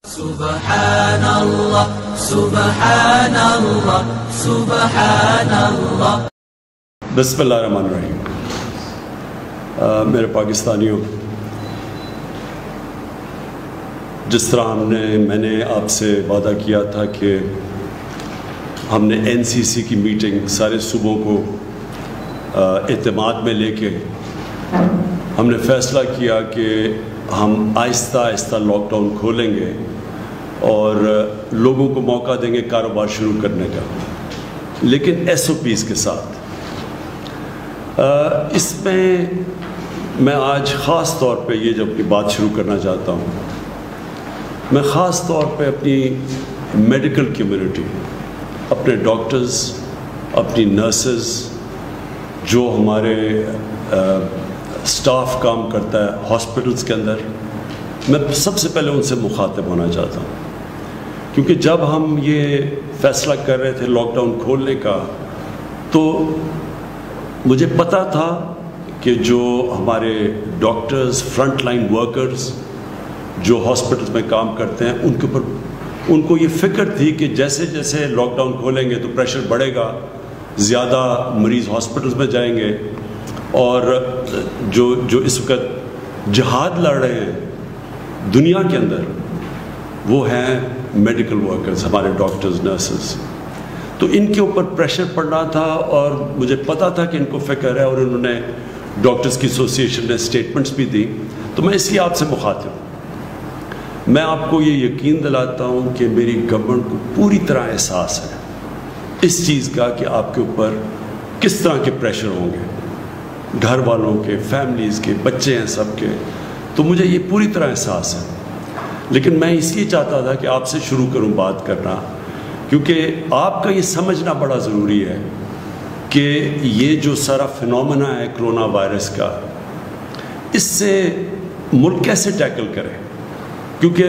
سبحان اللہ سبحان اللہ سبحان اللہ۔ بسم اللہ الرحمن الرحیم۔ میرے پاکستانیوں، جس طرح میں نے آپ سے وعدہ کیا تھا کہ ہم نے NCC کی میٹنگ سارے صوبوں کو اعتماد میں لے کے ہم نے فیصلہ کیا کہ ہم آہستہ آہستہ لاک ڈاؤن کھولیں گے اور لوگوں کو موقع دیں گے کاروبار شروع کرنے کا، لیکن SOPs کے ساتھ۔ اس میں آج خاص طور پہ یہ جو اپنی بات شروع کرنا چاہتا ہوں، میں خاص طور پہ اپنی میڈیکل کمیونٹی، اپنے ڈاکٹرز، اپنی نرسز، جو ہمارے سٹاف کام کرتا ہے ہاسپٹلز کے اندر، میں سب سے پہلے ان سے مخاطب ہونا چاہتا ہوں، کیونکہ جب ہم یہ فیصلہ کر رہے تھے لاک ڈاؤن کھولنے کا تو مجھے پتہ تھا کہ جو ہمارے ڈاکٹرز، فرنٹ لائن ورکرز جو ہاسپٹلز میں کام کرتے ہیں، ان کو یہ فکر تھی کہ جیسے جیسے لاک ڈاؤن کھولیں گے تو پریشر بڑھے گا، زیادہ مریض ہاسپٹلز میں جائیں گے، اور جو اس وقت جہاد لڑ رہے ہیں دنیا کے اندر وہ ہیں میڈیکل ورکرز، ہمارے ڈاکٹرز، نرسز۔ تو ان کے اوپر پریشر پڑنا تھا اور مجھے پتا تھا کہ ان کو فکر ہے، اور انہوں نے ڈاکٹرز کی ایسوسیشن نے اسٹیٹمنٹس بھی دی، تو میں اس لیے آپ سے مخاطب ہوں۔ میں آپ کو یہ یقین دلاتا ہوں کہ میری گورنمنٹ کو پوری طرح احساس ہے اس چیز کا کہ آپ کے اوپر کس طرح کے پریشر ہوں گے، گھر والوں کے، فیملیز کے، بچے ہیں سب کے، تو مجھے یہ پوری طرح احساس ہے۔ لیکن میں اس لیے چاہتا تھا کہ آپ سے شروع کروں بات کرنا، کیونکہ آپ کا یہ سمجھنا بڑا ضروری ہے کہ یہ جو سارا فنومنا ہے کرونا وائرس کا، اس سے ملک کیسے ٹیکل کرے، کیونکہ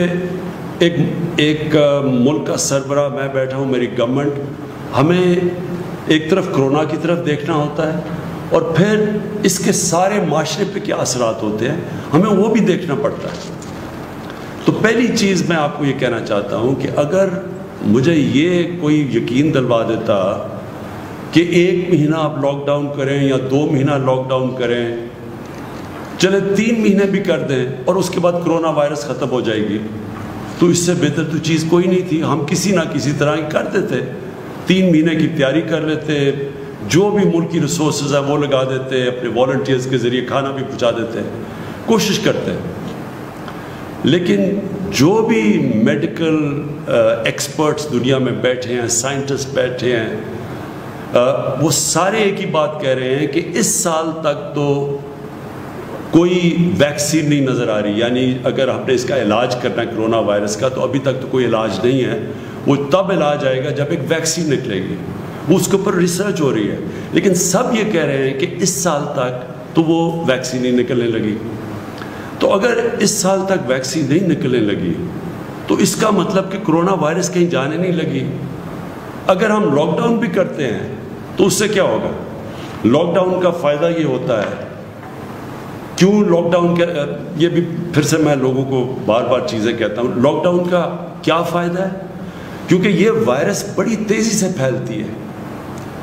ایک ملک کا سربراہ میں بیٹھا ہوں، میری گورنمنٹ، ہمیں ایک طرف کرونا کی طرف دیکھنا ہوتا ہے اور پھر اس کے سارے معاشرے پہ کیا اثرات ہوتے ہیں ہمیں وہ بھی دیکھنا پڑتا ہے۔ تو پہلی چیز میں آپ کو یہ کہنا چاہتا ہوں کہ اگر مجھے یہ کوئی یقین دلوا دیتا کہ 1 مہینہ آپ لاک ڈاؤن کریں یا 2 مہینہ لاک ڈاؤن کریں، چلے 3 مہینے بھی کر دیں اور اس کے بعد کرونا وائرس ختم ہو جائے گی، تو اس سے بہتر تو چیز کوئی نہیں تھی۔ ہم کسی نہ کسی طرح ہی کر دیتے، 3 مہینے کی تیاری کر لیتے، جو بھی ملک کی ریسورسز ہیں وہ لگا دیتے، اپنے والنٹیئرز کے ذریعے کھانا بھی پہنچا دیتے، کوشش کرتے ہیں۔ لیکن جو بھی میڈیکل ایکسپرٹس دنیا میں بیٹھے ہیں، سائنٹسٹ بیٹھے ہیں، وہ سارے ایک ہی بات کہہ رہے ہیں کہ اس سال تک تو کوئی ویکسین نہیں نظر آ رہی، یعنی اگر ہم نے اس کا علاج کرنا ہے کرونا وائرس کا تو ابھی تک تو کوئی علاج نہیں ہے، وہ تب علاج آئے گا جب ایک ویکسین نکلے گی، وہ اس کے اوپر ریسرچ ہو رہی ہے۔ لیکن سب یہ کہہ رہے ہیں کہ اس سال تک تو وہ ویکسین ہی نکلنے لگی۔ تو اگر اس سال تک ویکسین نہیں نکلنے لگی تو اس کا مطلب کہ کرونا وائرس کہیں جانے نہیں لگی۔ اگر ہم لاک ڈاؤن بھی کرتے ہیں تو اس سے کیا ہوگا؟ لاک ڈاؤن کا فائدہ یہ ہوتا ہے، کیوں لاک ڈاؤن کا، یہ بھی پھر سے میں لوگوں کو بار بار چیزیں کہتا ہوں، لاک ڈاؤن کا کیا فائدہ ہے؟ کیونکہ یہ وائرس بڑی تیزی سے پھیلتی ہے،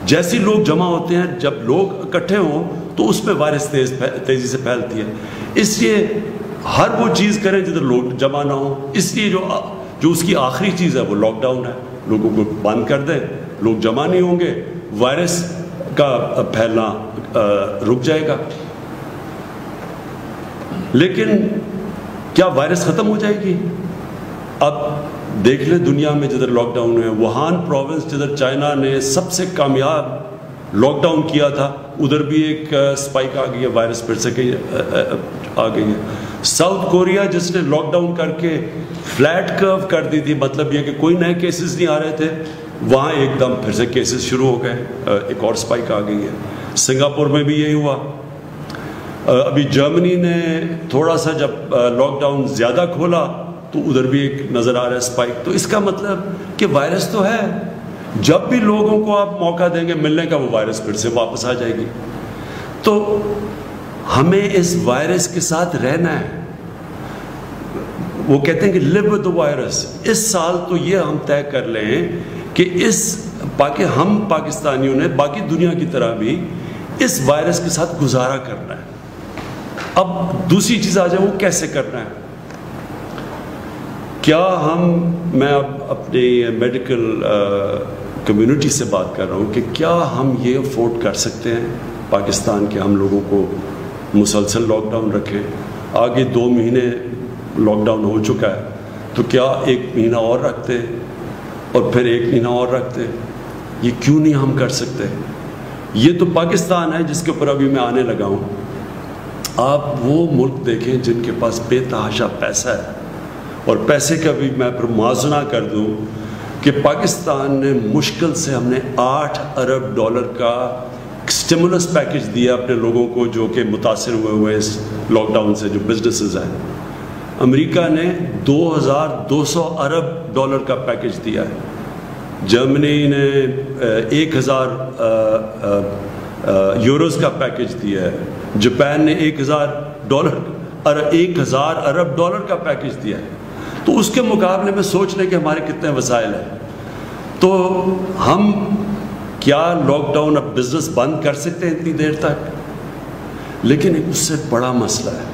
جیسے لوگ جمع ہوتے ہیں، جب لوگ اکٹھے ہوں تو اس میں وائرس تیزی سے پھیلتی ہے۔ اس لیے ہر وہ چیز کریں جدھر لوگ جمع نہ ہوں، اس لیے جو اس کی آخری چیز ہے وہ لاک ڈاؤن ہے۔ لوگوں کو بند کر دیں، لوگ جمع نہیں ہوں گے، وائرس کا پھیلنا رک جائے گا۔ لیکن کیا وائرس ختم ہو جائے گی؟ اب دیکھ لیں دنیا میں جدھر لاک ڈاؤن ہے، ووہان پروونس جدھر چائنا نے سب سے کامیاب لاک ڈاؤن کیا تھا، ادھر بھی ایک سپائک آ گئی ہے، وائرس پھر سے آ گئی ہے۔ ساؤتھ کوریا جس نے لاک ڈاؤن کر کے فلیٹ کرو کر دی تھی، مطلب یہ کہ کوئی نئے کیسز نہیں آ رہے تھے، وہاں ایک دم پھر سے کیسز شروع ہو گئے، ایک اور سپائک آ گئی ہے۔ سنگاپور میں بھی یہی ہوا۔ ابھی جرمنی نے تھوڑا سا جب لاک ڈاؤن زیادہ کھولا تو ادھر بھی ایک نظر آ رہا ہے سپائک۔ تو اس کا مطلب کہ وائرس تو ہے، جب بھی لوگوں کو آپ موقع دیں گے ملنے کا وہ وائرس پھر سے واپس آ جائے گی۔ تو ہمیں اس وائرس کے ساتھ رہنا ہے۔ وہ کہتے ہیں کہ live with the virus. اس سال تو یہ ہم طے کر لیں کہ ہم پاکستانیوں نے باقی دنیا کی طرح بھی اس وائرس کے ساتھ گزارا کرنا ہے. اب دوسری چیز آ جائے وہ کیسے کرنا ہے. میں اب اپنی میڈیکل کمیونٹی سے بات کر رہا ہوں کہ کیا ہم یہ افورڈ کر سکتے ہیں پاکستان کے ہم لوگوں کو مسلسل لاک ڈاؤن رکھیں. آگے 2 مہینے لاک ڈاؤن ہو چکا ہے تو کیا 1 مہینہ اور رکھتے اور پھر 1 مہینہ اور رکھتے. یہ کیوں نہیں ہم کر سکتے. یہ تو پاکستان ہے جس کے اوپر ابھی میں آنے لگا ہوں. آپ وہ ملک دیکھیں جن کے پاس بے تحاشا پیسہ ہے, اور پیسے کا بھی میں پھر موازنہ کر دوں کہ پاکستان نے مشکل سے ہم نے $8 ارب کا اسٹیمولس پیکج دیا اپنے لوگوں کو جو کہ متاثر ہوئے اس لاک ڈاؤن سے, جو بزنسز ہیں. امریکہ نے $2,200 ارب کا پیکج دیا ہے. جرمنی نے 1,000 یوروز کا پیکج دیا ہے. جاپان نے $1,000 ارب کا پیکج دیا ہے. تو اس کے مقابلے میں سوچ لیں کہ ہمارے کتنے وسائل ہیں. تو ہم کیا لاک ڈاؤن اب بزنس بند کر سکتے ہیں اتنی دیر تک؟ لیکن اس سے بڑا مسئلہ ہے,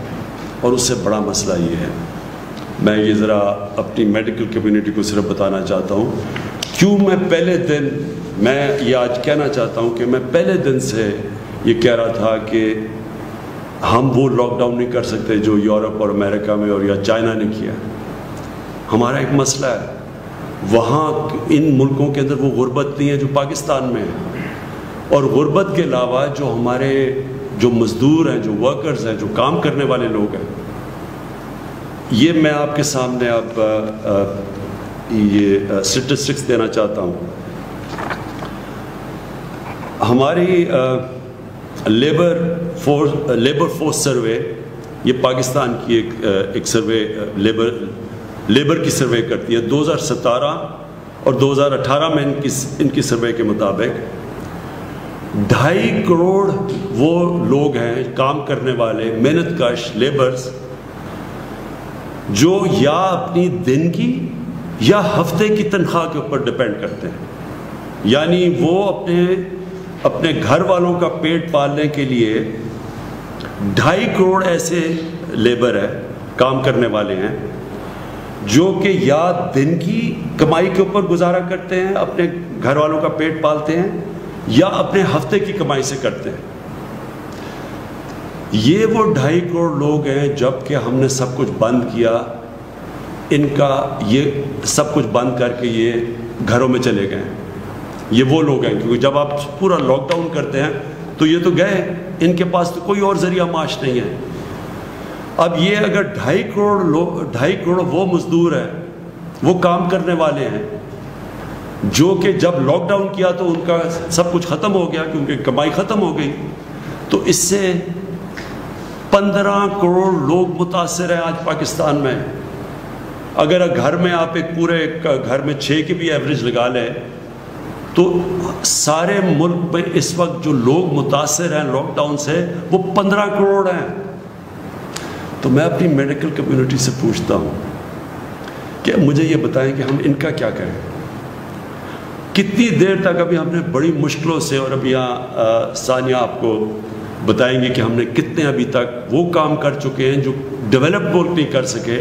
اور اس سے بڑا مسئلہ یہ ہے, میں یہ ذرا اپنی میڈیکل کمیونٹی کو صرف بتانا چاہتا ہوں کیوں میں پہلے دن, میں یہ آج کہنا چاہتا ہوں کہ میں پہلے دن سے یہ کہہ رہا تھا کہ ہم وہ لاک ڈاؤن نہیں کر سکتے جو یورپ اور امریکہ میں اور یا چائنا نے کیا. ہمارا ایک مسئلہ ہے, وہاں ان ملکوں کے اندر وہ غربت نہیں ہے جو پاکستان میں ہے, اور غربت کے علاوہ جو ہمارے جو مزدور ہیں, جو ورکرز ہیں, جو کام کرنے والے لوگ ہیں, یہ میں آپ کے سامنے اب یہ اسٹیٹسٹکس دینا چاہتا ہوں. ہماری لیبر فورس سروے, یہ پاکستان کی ایک سروے لیبر کی سروے کرتی ہے. 2017 اور 2018 میں ان کی سروے کے مطابق 2.5 کروڑ وہ لوگ ہیں کام کرنے والے, محنت کش لیبرز, جو یا اپنی دن کی یا ہفتے کی تنخواہ کے اوپر ڈیپینڈ کرتے ہیں. یعنی وہ اپنے گھر والوں کا پیٹ پالنے کے لیے 2.5 کروڑ ایسے لیبر ہیں, کام کرنے والے ہیں, جو کہ یا دن کی کمائی کے اوپر گزارا کرتے ہیں, اپنے گھر والوں کا پیٹ پالتے ہیں, یا اپنے ہفتے کی کمائی سے کرتے ہیں. یہ وہ 2.5 کروڑ لوگ ہیں. جب کہ ہم نے سب کچھ بند کیا, ان کا یہ سب کچھ بند کر کے یہ گھروں میں چلے گئے. یہ وہ لوگ ہیں, کیونکہ جب آپ پورا لاک ڈاؤن کرتے ہیں تو یہ تو گئے, ان کے پاس تو کوئی اور ذریعہ معاش نہیں ہے. اب یہ اگر 2.5 کروڑ وہ مزدور ہیں, وہ کام کرنے والے ہیں, جو کہ جب لاک ڈاؤن کیا تو ان کا سب کچھ ختم ہو گیا کیونکہ کمائی ختم ہو گئی, تو اس سے 15 کروڑ لوگ متاثر ہیں آج پاکستان میں. اگر گھر میں آپ ایک پورے گھر میں 6 کی بھی ایوریج لگا لیں تو سارے ملک میں اس وقت جو لوگ متاثر ہیں لاک ڈاؤن سے وہ 15 کروڑ ہیں. تو میں اپنی میڈیکل کمیونٹی سے پوچھتا ہوں کہ مجھے یہ بتائیں کہ ہم ان کا کیا کریں. کتنی دیر تک ابھی ہم نے بڑی مشکلوں سے, اور ابھی یہاں ثانیہ آپ کو بتائیں گے کہ ہم نے کتنے ابھی تک وہ کام کر چکے ہیں جو ڈیولپ ملک نہیں کر سکے,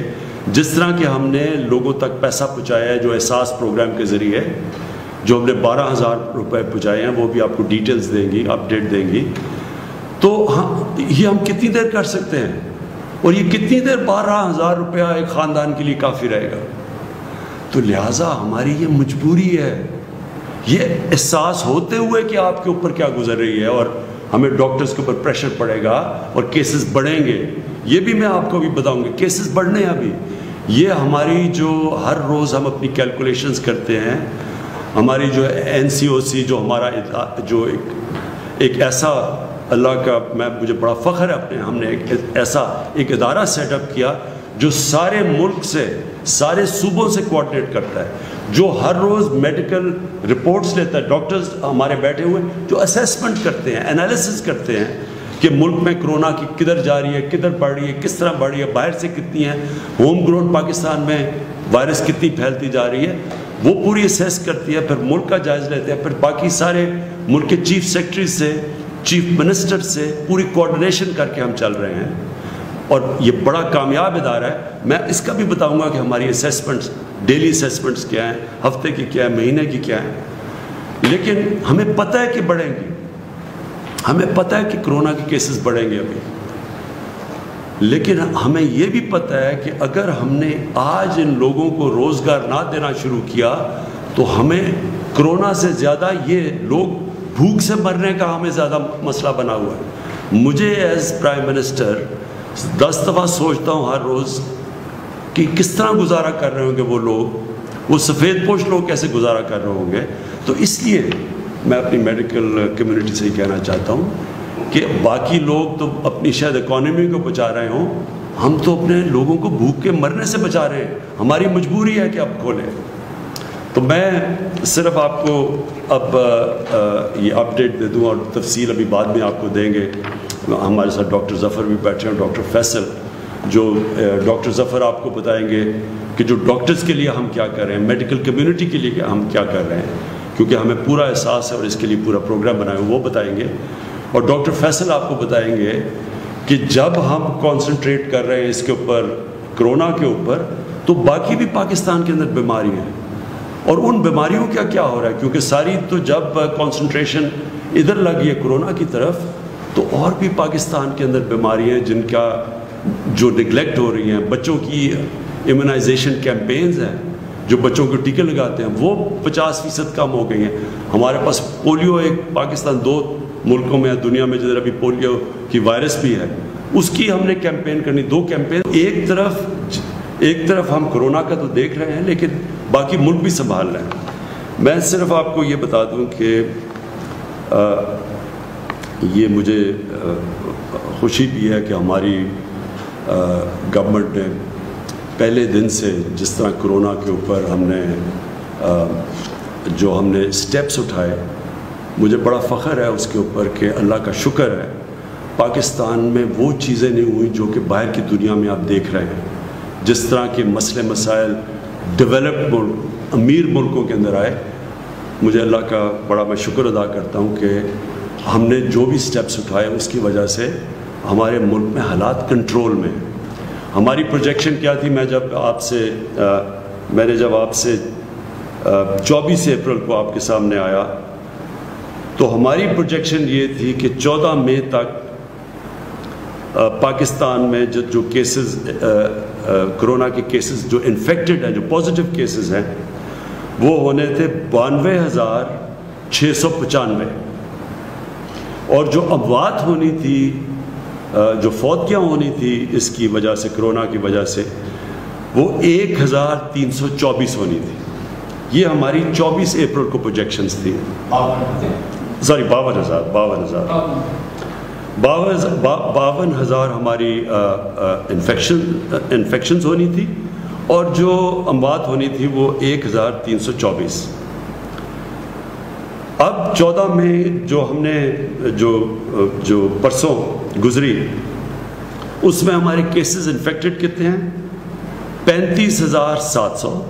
جس طرح کہ ہم نے لوگوں تک پیسہ پہنچایا ہے جو احساس پروگرام کے ذریعے, جو ہم نے 12,000 روپے پہنچائے ہیں, وہ بھی آپ کو ڈیٹیلز دیں گی, اپڈیٹ دیں گی. تو یہ ہم کتنی دیر کر سکتے ہیں, اور یہ کتنی دیر 12,000 روپیہ ایک خاندان کے لیے کافی رہے گا. تو لہٰذا ہماری یہ مجبوری ہے, یہ احساس ہوتے ہوئے کہ آپ کے اوپر کیا گزر رہی ہے, اور ہمیں ڈاکٹرز کے اوپر پریشر پڑے گا اور کیسز بڑھیں گے. یہ بھی میں آپ کو بھی بتاؤں گا, کیسز بڑھنے ہیں ابھی. یہ ہماری جو ہر روز ہم اپنی کیلکولیشنز کرتے ہیں, ہماری جو NCOC, جو ہمارا جو ایک ایسا, اللہ کا مجھے بڑا فخر ہے اپنے, ہم نے ایک ادارہ سیٹ اپ کیا جو سارے ملک سے, سارے صوبوں سے کوآرڈینیٹ کرتا ہے, جو ہر روز میڈیکل رپورٹس لیتا ہے. ڈاکٹرز ہمارے بیٹھے ہوئے جو اسیسمنٹ کرتے ہیں, انالیسس کرتے ہیں کہ ملک میں کورونا کی کدھر جا رہی ہے، کدھر بڑھ رہی ہے، کس طرح بڑھ رہی ہے، باہر سے کتنی ہے، ہوم گراؤنڈ پاکستان میں وائرس کتنی پھیلتی جا رہی ہے، وہ پوری اسیس کرتی ہے، پھر ملک کا جائزہ لیتے ہیں، پھر باقی سارے ملک کے چیف سیکرٹری سے، چیف منسٹر سے پوری کوآرڈینیشن کر کے ہم چل رہے ہیں، اور یہ بڑا کامیاب ادارہ ہے۔ میں اس کا بھی بتاؤں گا کہ ہماری اسیسمنٹس، ڈیلی اسیسمنٹس کیا ہیں، ہفتے کی کیا ہے، مہینے کی کیا ہیں، لیکن ہمیں پتہ ہے کہ بڑھیں گی، ہمیں پتہ ہے کہ کرونا کے کیسز بڑھیں گے ابھی، لیکن ہمیں یہ بھی پتہ ہے کہ اگر ہم نے آج ان لوگوں کو روزگار نہ دینا شروع کیا تو ہمیں کرونا سے زیادہ یہ لوگ بھوک سے مرنے کا ہمیں زیادہ مسئلہ بنا ہوا ہے۔ مجھے ایز پرائم منسٹر 10 دفعہ سوچتا ہوں ہر روز کہ کس طرح گزارا کر رہے ہوں گے وہ لوگ، وہ سفید پوش لوگ کیسے گزارا کر رہے ہوں گے۔ تو اس لیے میں اپنی میڈیکل کمیونٹی سے ہی کہنا چاہتا ہوں کہ باقی لوگ تو اپنی شاید اکانومی کو بچا رہے ہوں، ہم تو اپنے لوگوں کو بھوک کے مرنے سے بچا رہے ہیں، ہماری مجبوری ہے کہ اب کھولیں۔ تو میں صرف آپ کو اب یہ اپڈیٹ دے دوں، اور تفصیل ابھی بعد میں آپ کو دیں گے۔ ہمارے ساتھ ڈاکٹر ظفر بھی بیٹھے ہیں، ڈاکٹر فیصل، جو ڈاکٹر ظفر آپ کو بتائیں گے کہ جو ڈاکٹرز کے لیے ہم کیا کر رہے ہیں، میڈیکل کمیونٹی کے لیے ہم کیا کر رہے ہیں، کیونکہ ہمیں پورا احساس ہے اور اس کے لیے پورا پروگرام بنایا وہ بتائیں گے۔ اور ڈاکٹر فیصل آپ کو بتائیں گے کہ جب ہم کانسنٹریٹ کر رہے ہیں اس کے اوپر، کرونا کے اوپر، تو باقی بھی پاکستان کے اندر بیماری ہیں، اور ان بیماریوں کا کیا ہو رہا ہے، کیونکہ ساری تو جب کانسنٹریشن ادھر لگی ہے کرونا کی طرف، تو اور بھی پاکستان کے اندر بیماریاں ہیں جن کا جو نگلیکٹ ہو رہی ہیں۔ بچوں کی امیونائزیشن کیمپینز ہیں، جو بچوں کو ٹیکے لگاتے ہیں، وہ 50% کم ہو گئی ہیں۔ ہمارے پاس پولیو، ایک پاکستان 2 ملکوں میں دنیا میں جدھر ابھی پولیو کی وائرس بھی ہے، اس کی ہم نے کیمپین کرنی، 2 کیمپین۔ ایک طرف ہم کرونا کا تو دیکھ رہے ہیں، لیکن باقی ملک بھی سنبھال رہے ہیں۔ میں صرف آپ کو یہ بتا دوں کہ یہ مجھے خوشی بھی ہے کہ ہماری گورنمنٹ نے پہلے دن سے جس طرح کرونا کے اوپر ہم نے جو ہم نے اسٹیپس اٹھائے، مجھے بڑا فخر ہے اس کے اوپر کہ اللہ کا شکر ہے پاکستان میں وہ چیزیں نہیں ہوئیں جو کہ باہر کی دنیا میں آپ دیکھ رہے ہیں۔ جس طرح کے مسئلے مسائل ڈیولپڈ ملک، امیر ملکوں کے اندر آئے، مجھے اللہ کا بڑا میں شکر ادا کرتا ہوں کہ ہم نے جو بھی سٹیپس اٹھائے اس کی وجہ سے ہمارے ملک میں حالات کنٹرول میں۔ ہماری پروجیکشن کیا تھی، میں نے جب آپ سے 24 اپریل کو آپ کے سامنے آیا تو ہماری پروجیکشن یہ تھی کہ 14 مئی تک پاکستان میں جو کیسز، کرونا کے کیسز جو انفیکٹڈ ہیں، جو پازیٹیو کیسز ہیں، وہ ہونے تھے 92,695، اور جو اموات ہونی تھی، جو فوتیاں ہونی تھی اس کی وجہ سے، کرونا کی وجہ سے، وہ 1,324 ہونی تھی۔ یہ ہماری 24 اپریل کو پروجیکشنز تھی۔ 52,000 ہماری انفیکشنز ہونی تھی، اور جو اموات ہونی تھی وہ 1,324۔ اب 14 مئی جو ہم نے جو پرسوں گزری، اس میں ہمارے کیسز انفیکٹڈ کتنے ہیں؟ 35,700،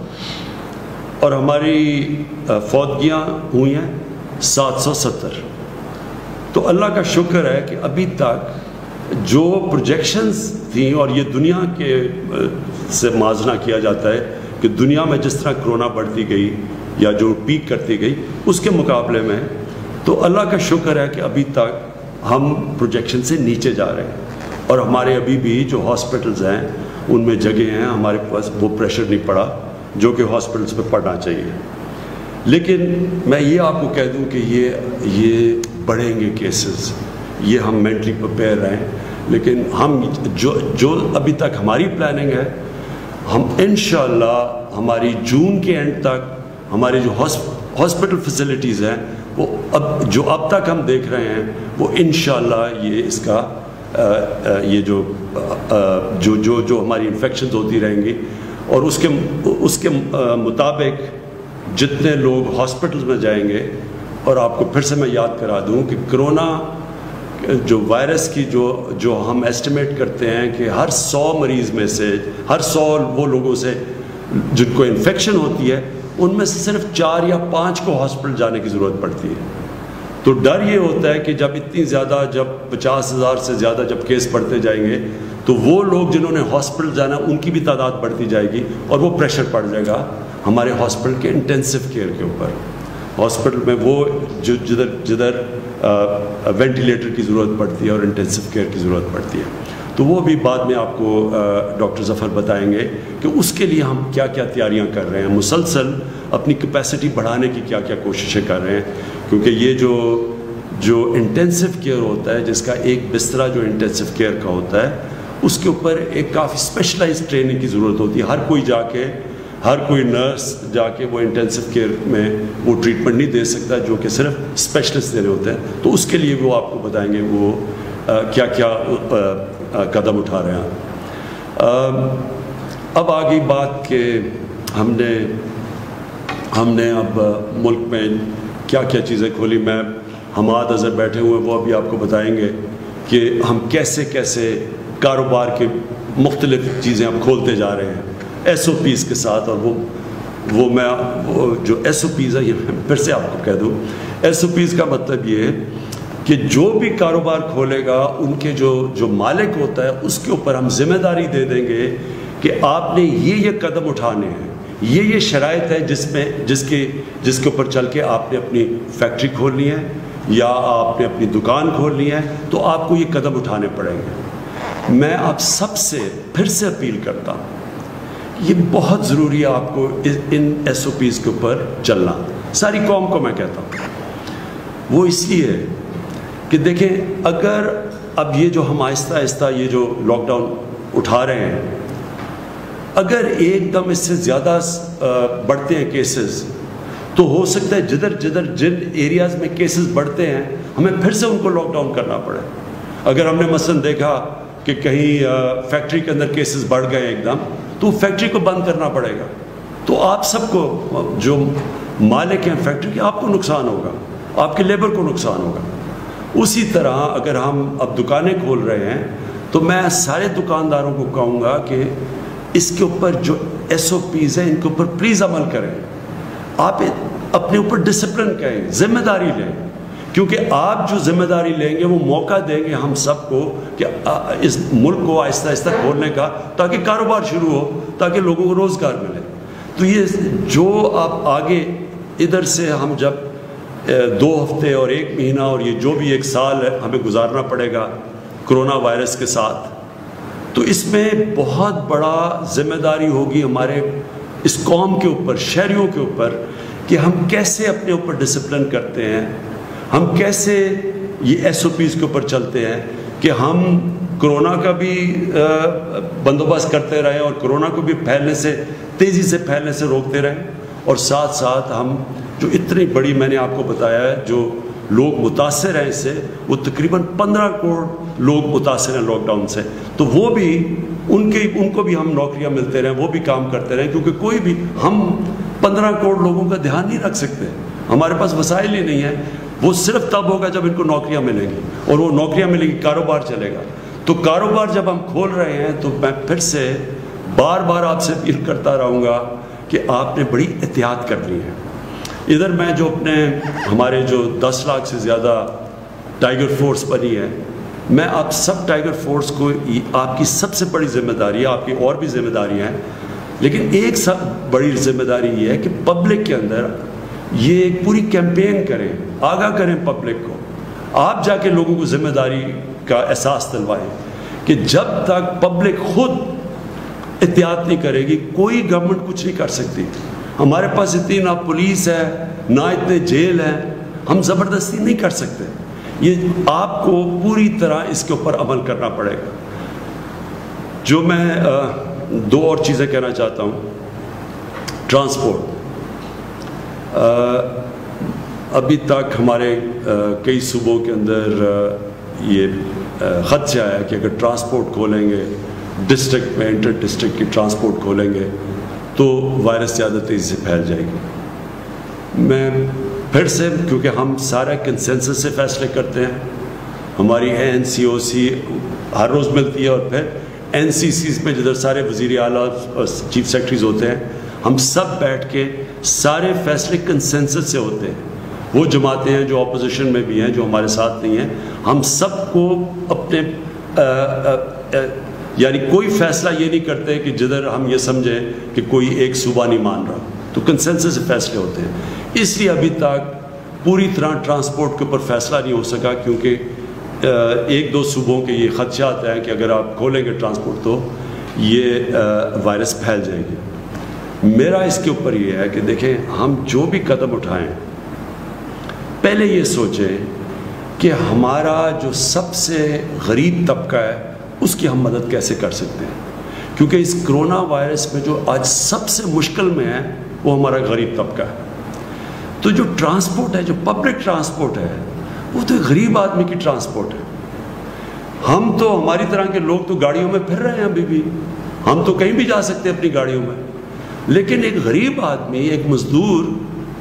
اور ہماری فوتگیاں ہوئی ہیں 770۔ تو اللہ کا شکر ہے کہ ابھی تک جو پروجیکشنز تھیں، اور یہ دنیا کے سے موازنہ کیا جاتا ہے کہ دنیا میں جس طرح کرونا بڑھتی گئی یا جو پیک کرتی گئی اس کے مقابلے میں، تو اللہ کا شکر ہے کہ ابھی تک ہم پروجیکشن سے نیچے جا رہے ہیں، اور ہمارے ابھی بھی جو ہاسپٹلز ہیں ان میں جگہ ہیں، ہمارے پاس وہ پریشر نہیں پڑا جو کہ ہاسپٹلز پہ پڑنا چاہیے۔ لیکن میں یہ آپ کو کہہ دوں کہ یہ بڑھیں گے کیسز، یہ ہم مینٹلی پریپیئر رہیں، لیکن ہم جو ابھی تک ہماری پلاننگ ہے، ہم انشاءاللہ ہماری جون کے اینڈ تک ہماری جو ہاسپٹل فیسلٹیز ہیں، وہ اب تک ہم دیکھ رہے ہیں، وہ انشاءاللہ یہ اس کا یہ جو ہماری انفیکشنز ہوتی رہیں گی، اور اس کے مطابق جتنے لوگ ہاسپٹلز میں جائیں گے۔ اور آپ کو پھر سے میں یاد کرا دوں کہ کرونا جو وائرس کی جو ہم ایسٹیمیٹ کرتے ہیں کہ ہر 100 مریض میں سے، ہر 100 وہ لوگوں سے جن کو انفیکشن ہوتی ہے، ان میں سے صرف 4 یا 5 کو ہاسپٹل جانے کی ضرورت پڑتی ہے. تو ڈر یہ ہوتا ہے کہ جب اتنی زیادہ، جب 50,000 سے زیادہ جب کیس بڑھتے جائیں گے تو وہ لوگ جنہوں نے ہاسپٹل جانا ان کی بھی تعداد بڑھتی جائے گی، اور وہ پریشر پڑ جائے گا ہمارے ہاسپٹل کے انٹینسو کیئر کے اوپر. ہاسپٹل میں وہ جدھر وینٹیلیٹر کی ضرورت پڑتی ہے اور انٹینسو کیئر کی ضرورت پڑتی ہے. تو وہ بھی بعد میں آپ کو ڈاکٹر ظفر بتائیں گے کہ اس کے لیے ہم کیا کیا تیاریاں کر رہے ہیں، مسلسل اپنی کیپیسٹی بڑھانے کی کیا کیا کوششیں کر رہے ہیں. کیونکہ یہ جو انٹینسو کیئر ہوتا ہے، جس کا ایک بسترا جو انٹینسو کیئر کا ہوتا ہے، اس کے اوپر ایک کافی اسپیشلائز ٹریننگ کی ضرورت ہوتی ہے. ہر کوئی نرس جا کے وہ انٹینسو کیئر میں وہ ٹریٹمنٹ نہیں دے سکتا جو کہ صرف اسپیشلسٹ دینے ہوتے ہیں. تو اس کے لیے وہ آپ کو بتائیں گے وہ کیا کیا قدم اٹھا رہے ہیں. اب آگئی بات کہ ہم نے اب ملک میں کیا کیا چیزیں کھولی. میں حماد اظہر بیٹھے ہوئے وہ ابھی آپ کو بتائیں گے کہ ہم کیسے کیسے کاروبار کے مختلف چیزیں اب کھولتے جا رہے ہیں ایس او پیز کے ساتھ. اور وہ جو ایس او پیز ہے، یہ میں پھر سے آپ کو کہہ دوں، ایس او پیز کا مطلب یہ ہے کہ جو بھی کاروبار کھولے گا ان کے جو مالک ہوتا ہے اس کے اوپر ہم ذمہ داری دے دیں گے کہ آپ نے یہ قدم اٹھانے ہیں، یہ شرائط ہے جس کے اوپر چل کے آپ نے اپنی فیکٹری کھولنی ہے یا آپ نے اپنی دکان کھولنی ہے، تو آپ کو یہ قدم اٹھانے پڑیں گے. میں آپ سب سے پھر سے اپیل کرتا ہوں، یہ بہت ضروری ہے آپ کو ان ایس او پیز کے اوپر چلنا. ساری قوم کو میں کہتا ہوں، وہ اس لیے کہ دیکھیں، اگر اب یہ جو ہم آہستہ آہستہ یہ جو لاک ڈاؤن اٹھا رہے ہیں، اگر ایک دم اس سے زیادہ بڑھتے ہیں کیسز، تو ہو سکتا ہے جن ایریاز میں کیسز بڑھتے ہیں ہمیں پھر سے ان کو لاک ڈاؤن کرنا پڑے. اگر ہم نے مثلاً دیکھا کہ کہیں فیکٹری کے اندر کیسز بڑھ گئے ایک دم، تو فیکٹری کو بند کرنا پڑے گا. تو آپ سب کو، جو مالک ہیں فیکٹری کے، آپ کو نقصان ہوگا، آپ کے لیبر کو نقصان ہوگا. اسی طرح اگر ہم اب دکانیں کھول رہے ہیں تو میں سارے دکانداروں کو کہوں گا کہ اس کے اوپر جو ایس او پیز ہیں ان کے اوپر پلیز عمل کریں. آپ اپنے اوپر ڈسپلن کریں، ذمہ داری لیں، کیونکہ آپ جو ذمہ داری لیں گے وہ موقع دیں گے ہم سب کو کہ اس ملک کو آہستہ آہستہ کھولنے کا، تاکہ کاروبار شروع ہو، تاکہ لوگوں کو روزگار ملے. تو یہ جو آپ آگے ادھر سے ہم جب 2 ہفتے اور 1 مہینہ اور یہ جو بھی 1 سال ہمیں گزارنا پڑے گا کرونا وائرس کے ساتھ، تو اس میں بہت بڑا ذمہ داری ہوگی ہمارے اس قوم کے اوپر، شہریوں کے اوپر، کہ ہم کیسے اپنے اوپر ڈسپلن کرتے ہیں، ہم کیسے یہ ایس او پیز کے اوپر چلتے ہیں کہ ہم کرونا کا بھی بندوبست کرتے رہیں اور کرونا کو بھی تیزی سے پھیلنے سے روکتے رہیں، اور ساتھ ساتھ ہم جو اتنی بڑی، میں نے آپ کو بتایا ہے، جو لوگ متاثر ہیں اس سے، وہ تقریباً 15 کروڑ لوگ متاثر ہیں لاک ڈاؤن سے. تو وہ بھی ان کو بھی ہم نوکریاں ملتے رہیں، وہ بھی کام کرتے رہیں، کیونکہ کوئی بھی ہم 15 کروڑ لوگوں کا دھیان نہیں رکھ سکتے، ہمارے پاس وسائل ہی نہیں ہیں. وہ صرف تب ہوگا جب ان کو نوکریاں ملیں گی، اور وہ نوکریاں ملیں گی، کاروبار چلے گا. تو کاروبار جب ہم کھول رہے ہیں تو میں پھر سے بار بار آپ سے اپیل کرتا رہوں گا کہ آپ نے بڑی احتیاط کرنی ہے. ادھر میں جو ہمارے جو 10 لاکھ سے زیادہ ٹائیگر فورس بنی ہے، میں آپ سب ٹائیگر فورس کو، آپ کی سب سے بڑی ذمہ داری ہے، آپ کی اور بھی ذمہ داریاں ہیں، لیکن ایک سب بڑی ذمہ داری یہ ہے کہ پبلک کے اندر یہ ایک پوری کیمپین کریں، آگاہ کریں پبلک کو. آپ جا کے لوگوں کو ذمہ داری کا احساس دلوائیں کہ جب تک پبلک خود احتیاط نہیں کرے گی، کوئی گورنمنٹ کچھ نہیں کر سکتی. ہمارے پاس اتنی نہ پولیس ہے، نہ اتنے جیل ہیں، ہم زبردستی نہیں کر سکتے. یہ آپ کو پوری طرح اس کے اوپر عمل کرنا پڑے گا. جو میں 2 اور چیزیں کہنا چاہتا ہوں. ٹرانسپورٹ، ابھی تک ہمارے کئی صوبوں کے اندر یہ خدشہ ہے کہ اگر ٹرانسپورٹ کھولیں گے، ڈسٹرکٹ میں انٹر ڈسٹرکٹ کی ٹرانسپورٹ کھولیں گے تو وائرس زیادہ تیزی سے پھیل جائے گی. میں پھر سے، کیونکہ ہم سارا کنسنسس سے فیصلے کرتے ہیں، ہماری NCOC ہر روز ملتی ہے، اور پھر NCCs میں جدھر سارے وزیر اعلیٰ اور چیف سیکرٹریز ہوتے ہیں، ہم سب بیٹھ کے سارے فیصلے کنسنسس سے ہوتے ہیں. وہ جماعتیں ہیں جو اپوزیشن میں بھی ہیں، جو ہمارے ساتھ نہیں ہیں، ہم سب کو اپنے یعنی کوئی فیصلہ یہ نہیں کرتے کہ جدھر ہم یہ سمجھیں کہ کوئی ایک صوبہ نہیں مان رہا، تو کنسنسس سے فیصلے ہوتے ہیں. اس لیے ابھی تک پوری طرح ٹرانسپورٹ کے اوپر فیصلہ نہیں ہو سکا، کیونکہ ایک دو صوبوں کے یہ خدشات ہیں کہ اگر آپ کھولیں گے ٹرانسپورٹ تو یہ وائرس پھیل جائے گی. میرا اس کے اوپر یہ ہے کہ دیکھیں، ہم جو بھی قدم اٹھائیں پہلے یہ سوچیں کہ ہمارا جو سب سے غریب طبقہ ہے اس کی ہم مدد کیسے کر سکتے ہیں، کیونکہ اس کرونا وائرس میں جو آج سب سے مشکل میں ہے وہ ہمارا غریب طبقہ ہے. تو جو ٹرانسپورٹ ہے، جو پبلک ٹرانسپورٹ ہے، وہ تو غریب آدمی کی ٹرانسپورٹ ہے. ہم تو ہماری طرح کے لوگ تو گاڑیوں میں پھر رہے ہیں ابھی بھی، ہم تو کہیں بھی جا سکتے ہیں اپنی گاڑیوں میں، لیکن ایک غریب آدمی، ایک مزدور،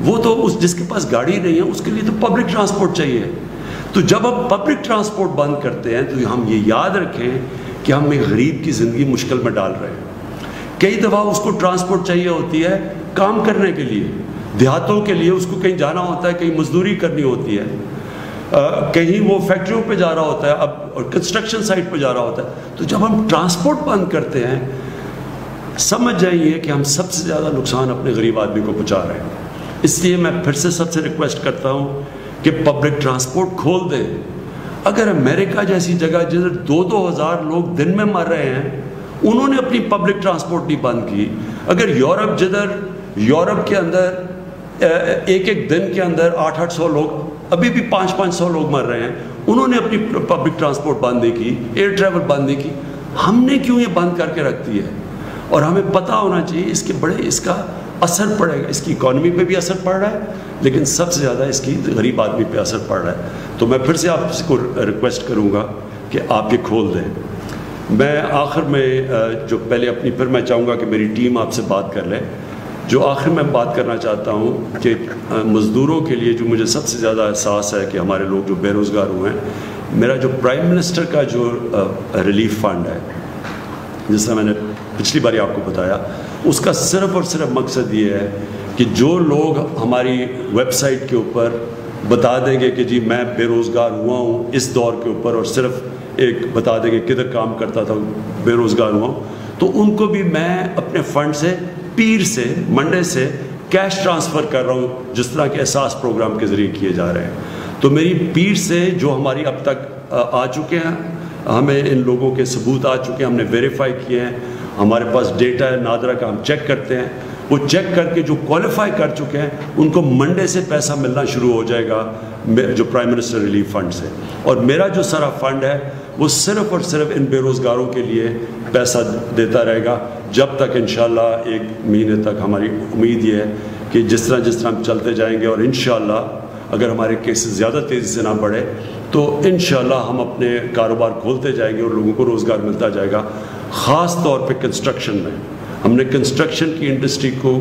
وہ تو جس کے پاس گاڑی نہیں ہے اس کے لیے تو پبلک ٹرانسپورٹ چاہیے. تو جب ہم پبلک ٹرانسپورٹ بند کرتے ہیں تو ہم یہ یاد رکھیں کہ ہم ایک غریب کی زندگی مشکل میں ڈال رہے ہیں. کئی دفعہ اس کو ٹرانسپورٹ چاہیے ہوتی ہے کام کرنے کے لیے، دیہاتوں کے لیے اس کو کہیں جانا ہوتا ہے، کہیں مزدوری کرنی ہوتی ہے، کہیں وہ فیکٹریوں پہ جا رہا ہوتا ہے، اب کنسٹرکشن سائٹ پہ جا رہا ہوتا ہے. تو جب ہم ٹرانسپورٹ بند کرتے ہیں سمجھ جائیے کہ ہم سب سے زیادہ نقصان اپنے غریب آدمی کو پہنچا رہے ہیں. اس لیے میں پھر سے سب سے ریکویسٹ کرتا ہوں کہ پبلک ٹرانسپورٹ کھول دیں. اگر امریکہ جیسی جگہ جدھر 2,000 لوگ دن میں مر رہے ہیں انہوں نے اپنی پبلک ٹرانسپورٹ نہیں بند کی، اگر یورپ کے اندر ایک دن کے اندر 800 لوگ، ابھی بھی 500 لوگ مر رہے ہیں، انہوں نے اپنی پبلک ٹرانسپورٹ بند نہیں کی، ایئر ٹریول بند نہیں کی، ہم نے کیوں یہ بند کر کے رکھ دی ہے؟ اور ہمیں پتہ ہونا چاہیے اس کا اثر پڑے گا، اس کی اکانومی پہ بھی اثر پڑ رہا ہے، لیکن سب سے زیادہ اس کی غریب آدمی پہ اثر پڑ رہا ہے. تو میں پھر سے آپ کو ریکویسٹ کروں گا کہ آپ یہ کھول دیں. میں آخر میں جو پہلے پھر میں چاہوں گا کہ میری ٹیم آپ سے بات کر لے. جو آخر میں بات کرنا چاہتا ہوں کہ مزدوروں کے لیے جو مجھے سب سے زیادہ احساس ہے کہ ہمارے لوگ جو بے روزگار ہوئے ہیں، میرا جو پرائم منسٹر کا جو ریلیف فنڈ ہے، جس طرح میں نے پچھلی باری آپ کو بتایا، اس کا صرف اور صرف مقصد یہ ہے کہ جو لوگ ہماری ویب سائٹ کے اوپر بتا دیں گے کہ جی میں بے روزگار ہوا ہوں اس دور کے اوپر، اور صرف ایک بتا دیں گے کدھر کام کرتا تھا بے روزگار ہوا ہوں، تو ان کو بھی میں اپنے فنڈ سے پیر سے منڈے سے کیش ٹرانسفر کر رہا ہوں، جس طرح کے احساس پروگرام کے ذریعے کیے جا رہے ہیں. تو میری پیر سے جو ہماری اب تک آ چکے ہیں، ہمیں ان لوگوں کے ثبوت آ چکے ہیں، ہم نے ویریفائی کیے ہیں، ہمارے پاس ڈیٹا ہے نادرا کا، ہم چیک کرتے ہیں. وہ چیک کر کے جو کوالیفائی کر چکے ہیں ان کو منڈے سے پیسہ ملنا شروع ہو جائے گا جو پرائم منسٹر ریلیف فنڈ سے. اور میرا جو سارا فنڈ ہے وہ صرف اور صرف ان بے روزگاروں کے لیے پیسہ دیتا رہے گا جب تک انشاءاللہ 1 مہینے تک. ہماری امید یہ ہے کہ جس طرح ہم چلتے جائیں گے، اور انشاءاللہ اگر ہمارے کیسز زیادہ تیزی سے نہ بڑھے تو انشاءاللہ ہم اپنے کاروبار کھولتے جائیں گے اور لوگوں کو روزگار ملتا جائے گا. خاص طور پہ کنسٹرکشن میں ہم نے کنسٹرکشن کی انڈسٹری کو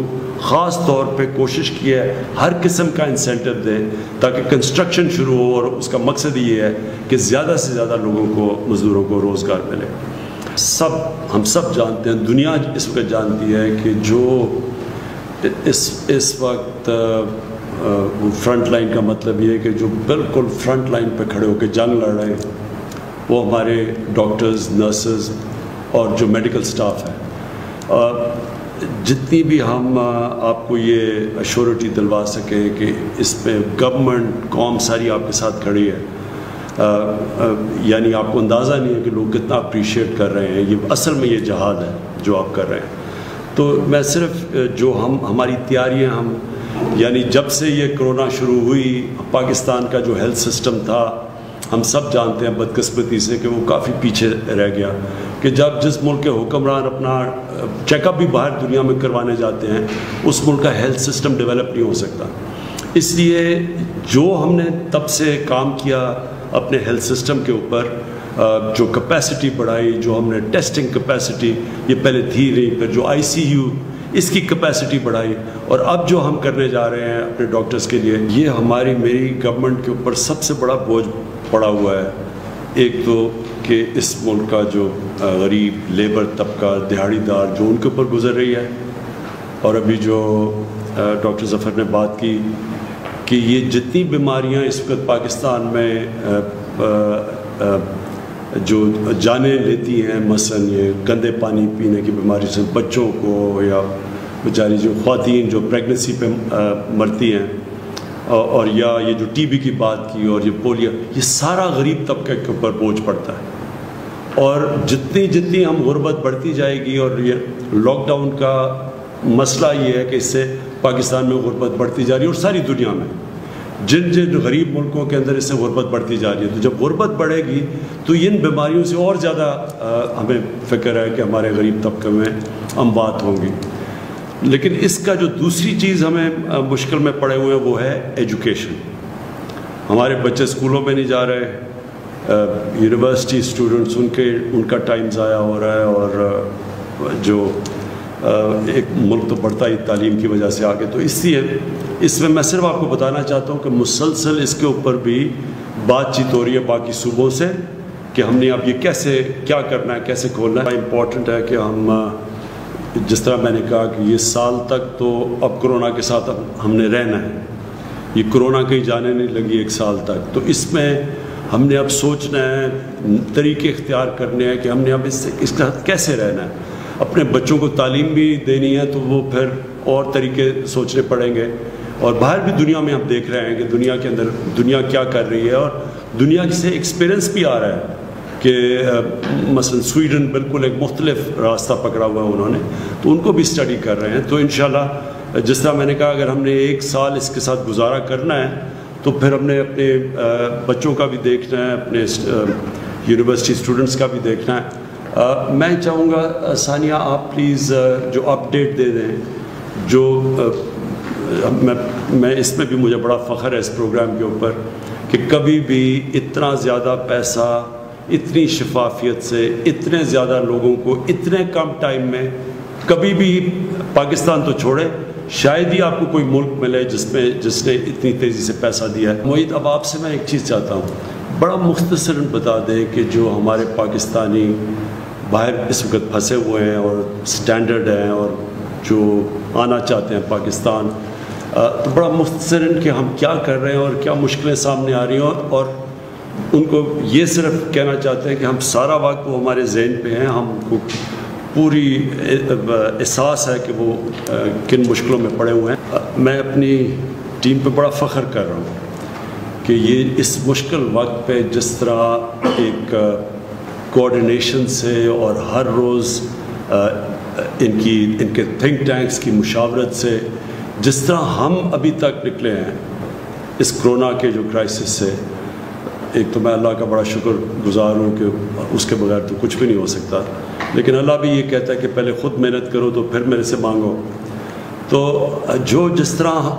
خاص طور پہ کوشش کی ہے ہر قسم کا انسینٹو دے تاکہ کنسٹرکشن شروع ہو، اور اس کا مقصد یہ ہے کہ زیادہ سے زیادہ لوگوں کو، مزدوروں کو روزگار ملے. ہم سب جانتے ہیں، دنیا اس وقت جانتی ہے کہ جو اس وقت فرنٹ لائن کا مطلب یہ ہے کہ جو بالکل فرنٹ لائن پہ کھڑے ہو کے جنگ لڑ رہے ہیں وہ ہمارے ڈاکٹرز، نرسز اور جو میڈیکل سٹاف ہے. جتنی بھی ہم آپ کو یہ ایشورٹی دلوا سکیں کہ اس پہ گورنمنٹ قوم ساری آپ کے ساتھ کھڑی ہے، یعنی آپ کو اندازہ نہیں ہے کہ لوگ کتنا اپریشیٹ کر رہے ہیں. یہ اصل میں یہ جہاد ہے جو آپ کر رہے ہیں. تو میں صرف جو ہماری تیاریاں یعنی جب سے یہ کرونا شروع ہوئی، پاکستان کا جو ہیلتھ سسٹم تھا ہم سب جانتے ہیں بدقسمتی سے کہ وہ کافی پیچھے رہ گیا. کہ جس ملک کے حکمران اپنا چیک اپ بھی باہر دنیا میں کروانے جاتے ہیں، اس ملک کا ہیلتھ سسٹم ڈیولپ نہیں ہو سکتا. اس لیے جو ہم نے تب سے کام کیا اپنے ہیلتھ سسٹم کے اوپر، جو کیپیسٹی بڑھائی، جو ہم نے ٹیسٹنگ کیپیسٹی یہ پہلے تھی نہیں، پھر جو ICU اس کی کیپیسٹی بڑھائی، اور اب جو ہم کرنے جا رہے ہیں اپنے ڈاکٹرز کے لیے، یہ میری گورنمنٹ کے اوپر سب سے بڑا بوجھ پڑا ہوا ہے ایک تو کہ اس ملک کا جو غریب لیبر طبقہ دیہڑی دار جو ان کے اوپر گزر رہی ہے، اور ابھی جو ڈاکٹر ظفر نے بات کی کہ یہ جتنی بیماریاں اس وقت پاکستان میں جو جانیں لیتی ہیں، مثلا یہ گندے پانی پینے کی بیماری سے بچوں کو، یا بیچاری جو خواتین جو پریگننسی پہ مرتی ہیں، اور یا یہ جو ٹی بی کی بات کی، اور یہ پولیو، یہ سارا غریب طبقے کے اوپر بوجھ پڑتا ہے۔ اور جتنی ہم غربت بڑھتی جائے گی، اور یہ لاک ڈاؤن کا مسئلہ یہ ہے کہ اس سے پاکستان میں غربت بڑھتی جا رہی ہے، اور ساری دنیا میں جن غریب ملکوں کے اندر اس سے غربت بڑھتی جا رہی ہے۔ تو جب غربت بڑھے گی تو ان بیماریوں سے اور زیادہ ہمیں فکر ہے کہ ہمارے غریب طبقے میں اموات ہوں گی۔ لیکن اس کا جو دوسری چیز ہمیں مشکل میں پڑے ہوئے ہیں وہ ہے ایجوکیشن۔ ہمارے بچے اسکولوں میں نہیں جا رہے، یونیورسٹی اسٹوڈنٹس ان کا ٹائم ضائع ہو رہا ہے، اور جو ایک ملک تو بڑھتا ہی تعلیم کی وجہ سے آگے۔ تو اس میں صرف آپ کو بتانا چاہتا ہوں کہ مسلسل اس کے اوپر بھی بات چیت ہو رہی ہے باقی صوبوں سے کہ ہم نے اب یہ کیا کرنا ہے، کیسے کھولنا ہے۔ امپورٹنٹ ہے کہ ہم، جس طرح میں نے کہا کہ یہ سال تک تو اب کرونا کے ساتھ ہم نے رہنا ہے، یہ کرونا کہیں جانے نہیں لگی ایک سال تک۔ تو اس میں ہم نے اب سوچنا ہے، طریقے اختیار کرنے ہیں کہ ہم نے اب اس کے ساتھ کیسے رہنا ہے۔ اپنے بچوں کو تعلیم بھی دینی ہے تو وہ پھر اور طریقے سوچنے پڑیں گے۔ اور باہر بھی دنیا میں ہم دیکھ رہے ہیں کہ دنیا کے اندر دنیا کیا کر رہی ہے، اور دنیا سے ایکسپیرئنس بھی آ رہا ہے کہ مثلا سویڈن بالکل ایک مختلف راستہ پکڑا ہوا ہے انہوں نے، تو ان کو بھی اسٹڈی کر رہے ہیں۔ تو انشاءاللہ جس طرح میں نے کہا اگر ہم نے ایک سال اس کے ساتھ گزارا کرنا ہے تو پھر ہم نے اپنے بچوں کا بھی دیکھنا ہے، اپنے یونیورسٹی اسٹوڈنٹس کا بھی دیکھنا ہے۔ میں چاہوں گا ثانیہ آپ پلیز جو اپڈیٹ دے دیں، جو میں اس میں بھی مجھے بڑا فخر ہے اس پروگرام کے اوپر کہ کبھی بھی اتنا زیادہ پیسہ، اتنی شفافیت سے، اتنے زیادہ لوگوں کو اتنے کم ٹائم میں، کبھی بھی پاکستان تو چھوڑے شاید ہی آپ کو کوئی ملک ملے جس نے اتنی تیزی سے پیسہ دیا ہے۔ معید اب آپ سے میں ایک چیز چاہتا ہوں، بڑا مختصراً بتا دیں کہ جو ہمارے پاکستانی باہر اس وقت پھنسے ہوئے ہیں اور سٹینڈرڈ ہیں اور جو آنا چاہتے ہیں پاکستان، تو بڑا مختصراً کہ ہم کیا کر رہے ہیں اور کیا مشکلیں سامنے آ رہی ہیں، اور ان کو یہ صرف کہنا چاہتے ہیں کہ ہم سارا وقت وہ ہمارے ذہن پہ ہیں، ہم کو پوری احساس ہے کہ وہ کن مشکلوں میں پڑے ہوئے ہیں۔ میں اپنی ٹیم پہ بڑا فخر کر رہا ہوں کہ یہ اس مشکل وقت پہ جس طرح ایک کوآرڈینیشن سے اور ہر روز ان کے تھنک ٹینکس کی مشاورت سے جس طرح ہم ابھی تک نکلے ہیں اس کرونا کے جو کرائسس سے، ایک تو میں اللہ کا بڑا شکر گزار ہوں کہ اس کے بغیر تو کچھ بھی نہیں ہو سکتا، لیکن اللہ بھی یہ کہتا ہے کہ پہلے خود محنت کرو تو پھر میرے سے مانگو۔ تو جس طرح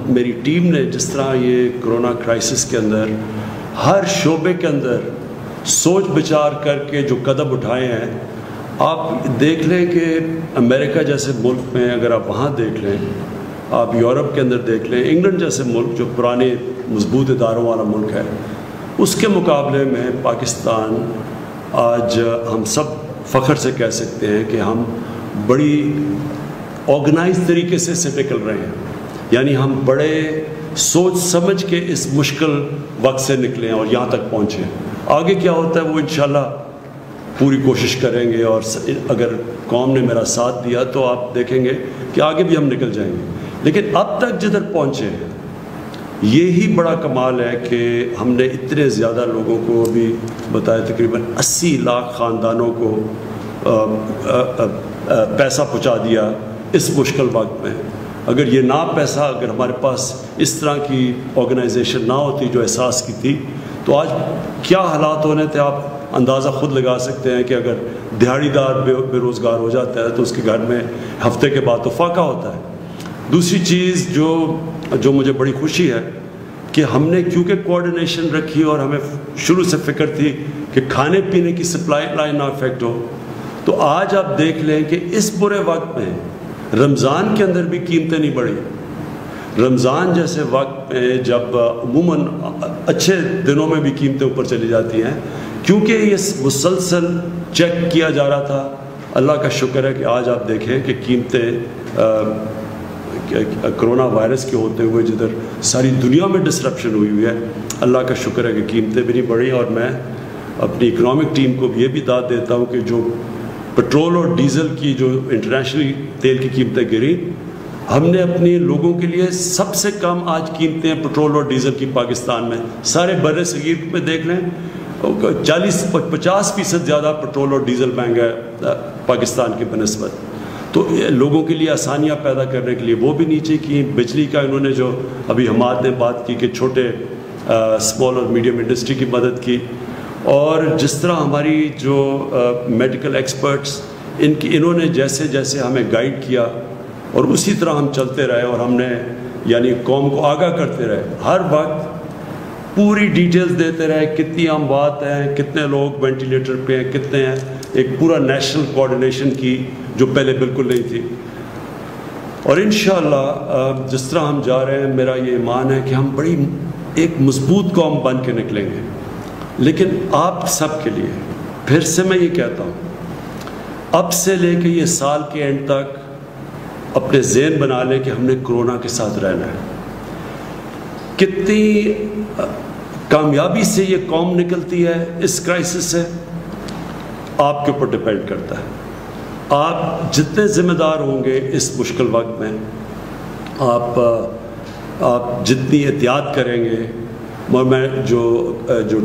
میری ٹیم نے جس طرح یہ کرونا کرائسس کے اندر ہر شعبے کے اندر سوچ بچار کر کے جو قدم اٹھائے ہیں، آپ دیکھ لیں کہ امریکہ جیسے ملک میں اگر آپ وہاں دیکھ لیں، آپ یورپ کے اندر دیکھ لیں، انگلینڈ جیسے ملک جو پرانے مضبوط اداروں والا ملک ہے، اس کے مقابلے میں پاکستان آج ہم سب فخر سے کہہ سکتے ہیں کہ ہم بڑی آرگنائز طریقے سے نکل رہے ہیں، یعنی ہم بڑے سوچ سمجھ کے اس مشکل وقت سے نکلے ہیں اور یہاں تک پہنچے ہیں۔ آگے کیا ہوتا ہے وہ انشاءاللہ پوری کوشش کریں گے، اور اگر قوم نے میرا ساتھ دیا تو آپ دیکھیں گے کہ آگے بھی ہم نکل جائیں گے۔ لیکن اب تک جدھر پہنچے ہیں یہی بڑا کمال ہے کہ ہم نے اتنے زیادہ لوگوں کو ابھی بتایا، تقریباً 80 لاکھ خاندانوں کو پیسہ پہنچا دیا اس مشکل وقت میں۔ اگر یہ پیسہ اگر ہمارے پاس اس طرح کی آرگنائزیشن نہ ہوتی جو احساس کی تھی تو آج کیا حالات ہونے تھے آپ اندازہ خود لگا سکتے ہیں کہ اگر دیہڑی دار بے روزگار ہو جاتا ہے تو اس کے گھر میں ہفتے کے بعد تو فاقہ ہوتا ہے۔ دوسری چیز جو مجھے بڑی خوشی ہے کہ ہم نے کیونکہ کوآرڈینیشن رکھی اور ہمیں شروع سے فکر تھی کہ کھانے پینے کی سپلائی لائن نہ افیکٹ ہو، تو آج آپ دیکھ لیں کہ اس برے وقت میں رمضان کے اندر بھی قیمتیں نہیں بڑھی۔ رمضان جیسے وقت میں جب عموماً اچھے دنوں میں بھی قیمتیں اوپر چلی جاتی ہیں، کیونکہ یہ مسلسل چیک کیا جا رہا تھا۔ اللہ کا شکر ہے کہ آج آپ دیکھیں کہ قیمتیں کرونا وائرس کے ہوتے ہوئے جدھر ساری دنیا میں ڈسرپشن ہوئی ہے، اللہ کا شکر ہے کہ قیمتیں بھی نہیں بڑھی۔ اور میں اپنی اکنامک ٹیم کو بھی یہ بھی داد دیتا ہوں کہ جو پٹرول اور ڈیزل کی جو انٹرنیشنلی تیل کی قیمتیں گریں، ہم نے اپنے لوگوں کے لیے سب سے کم آج قیمتیں پٹرول اور ڈیزل کی پاکستان میں، سارے بر صغیر میں دیکھ لیں 40-50% زیادہ پٹرول اور ڈیزل مہنگا ہے پاکستان کی بنسبت۔ تو لوگوں کے لیے آسانیاں پیدا کرنے کے لیے وہ بھی نیچے کی، بجلی کا انہوں نے جو ابھی حماد نے بات کی کہ چھوٹے اسمال اور میڈیم انڈسٹری کی مدد کی، اور جس طرح ہماری جو میڈیکل ایکسپرٹس انہوں نے جیسے جیسے ہمیں گائیڈ کیا اور اسی طرح ہم چلتے رہے، اور ہم نے یعنی قوم کو آگاہ کرتے رہے، ہر وقت پوری ڈیٹیلز دیتے رہے، کتنی اموات ہیں، کتنے لوگ وینٹیلیٹر پہ ہیں، کتنے ہیں، ایک پورا نیشنل کوآرڈینیشن کی جو پہلے بالکل نہیں تھی۔ اور انشاءاللہ جس طرح ہم جا رہے ہیں، میرا یہ ایمان ہے کہ ہم بڑی ایک مضبوط قوم بن کے نکلیں گے۔ لیکن آپ سب کے لیے پھر سے میں یہ کہتا ہوں، اب سے لے کے یہ سال کے اینڈ تک اپنے ذہن بنا لیں کہ ہم نے کرونا کے ساتھ رہنا ہے۔ کتنی کامیابی سے یہ قوم نکلتی ہے اس کرائسس سے، آپ کے اوپر ڈپینڈ کرتا ہے۔ آپ جتنے ذمہ دار ہوں گے اس مشکل وقت میں، آپ جتنی احتیاط کریں گے، اور میں جو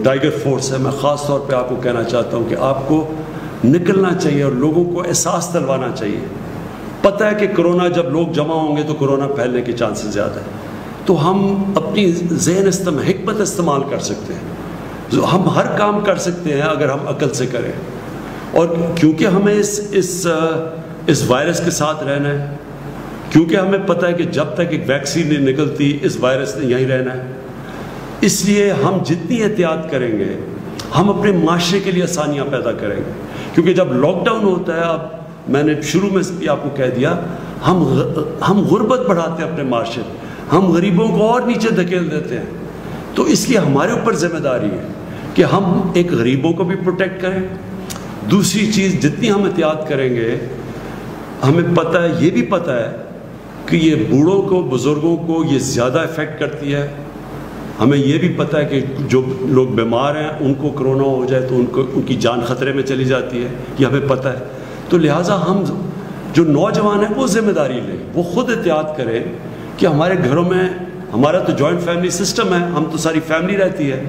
ٹائیگر فورس ہے، میں خاص طور پہ آپ کو کہنا چاہتا ہوں کہ آپ کو نکلنا چاہیے اور لوگوں کو احساس دلوانا چاہیے۔ پتہ ہے کہ کرونا جب لوگ جمع ہوں گے تو کرونا پھیلنے کے چانسز زیادہ ہیں، تو ہم اپنی ذہن حکمت استعمال کر سکتے ہیں، ہم ہر کام کر سکتے ہیں اگر ہم عقل سے کریں۔ اور کیونکہ ہمیں اس وائرس کے ساتھ رہنا ہے، کیونکہ ہمیں پتہ ہے کہ جب تک ایک ویکسین نہیں نکلتی اس وائرس نے یہیں رہنا ہے، اس لیے ہم جتنی احتیاط کریں گے ہم اپنے معاشرے کے لیے آسانیاں پیدا کریں گے۔ کیونکہ جب لاک ڈاؤن ہوتا ہے، اب میں نے شروع میں بھی آپ کو کہہ دیا، ہم غربت بڑھاتے ہیں اپنے معاشرے میں، ہم غریبوں کو اور نیچے دھکیل دیتے ہیں۔ تو اس لیے ہمارے اوپر ذمہ داری ہے کہ ہم ایک غریبوں کو بھی پروٹیکٹ کریں۔ دوسری چیز، جتنی ہم احتیاط کریں گے، ہمیں پتہ ہے، یہ بھی پتہ ہے کہ یہ بوڑھوں کو، بزرگوں کو یہ زیادہ افیکٹ کرتی ہے۔ ہمیں یہ بھی پتہ ہے کہ جو لوگ بیمار ہیں ان کو کرونا ہو جائے تو ان کی جان خطرے میں چلی جاتی ہے، یہ ہمیں پتہ ہے۔ تو لہٰذا ہم جو نوجوان ہیں وہ ذمہ داری لیں، وہ خود احتیاط کریں کہ ہمارے گھروں میں، ہمارا تو جوائنٹ فیملی سسٹم ہے، ہم تو ساری فیملی رہتی ہے،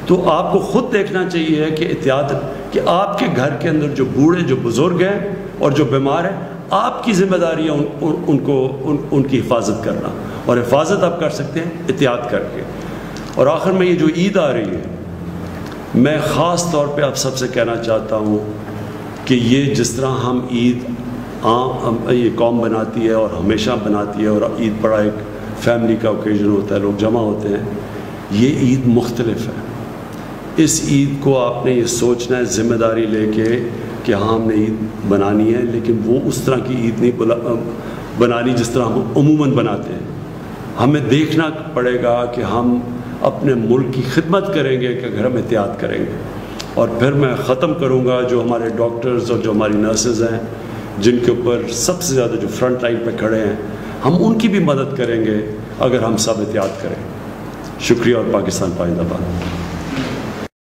تو آپ کو خود دیکھنا چاہیے کہ احتیاط، کہ آپ کے گھر کے اندر جو بوڑھے، جو بزرگ ہیں اور جو بیمار ہیں، آپ کی ذمہ داری ہے ان کی حفاظت کرنا، اور حفاظت آپ کر سکتے ہیں احتیاط کر کے۔ اور آخر میں یہ جو عید آ رہی ہے، میں خاص طور پہ آپ سب سے کہنا چاہتا ہوں کہ یہ جس طرح ہم عید یہ قوم بناتی ہے اور ہمیشہ بناتی ہے، اور عید بڑا ایک فیملی کا اوکیزن ہوتا ہے، لوگ جمع ہوتے ہیں، یہ عید مختلف ہے۔ اس عید کو آپ نے یہ سوچنا ہے ذمہ داری لے کے کہ ہاں ہم نے عید بنانی ہے، لیکن وہ اس طرح کی عید نہیں بنانی جس طرح ہم عموماً بناتے ہیں۔ ہمیں دیکھنا پڑے گا کہ ہم اپنے ملک کی خدمت کریں گے کہ اگر ہم احتیاط کریں گے۔ اور پھر میں ختم کروں گا، جو ہمارے ڈاکٹرز اور جو ہماری نرسز ہیں، جن کے اوپر سب سے زیادہ جو فرنٹ لائن پہ کھڑے ہیں، ہم ان کی بھی مدد کریں گے اگر ہم سب احتیاط کریں۔ شکریہ، اور پاکستان پائندہ باد۔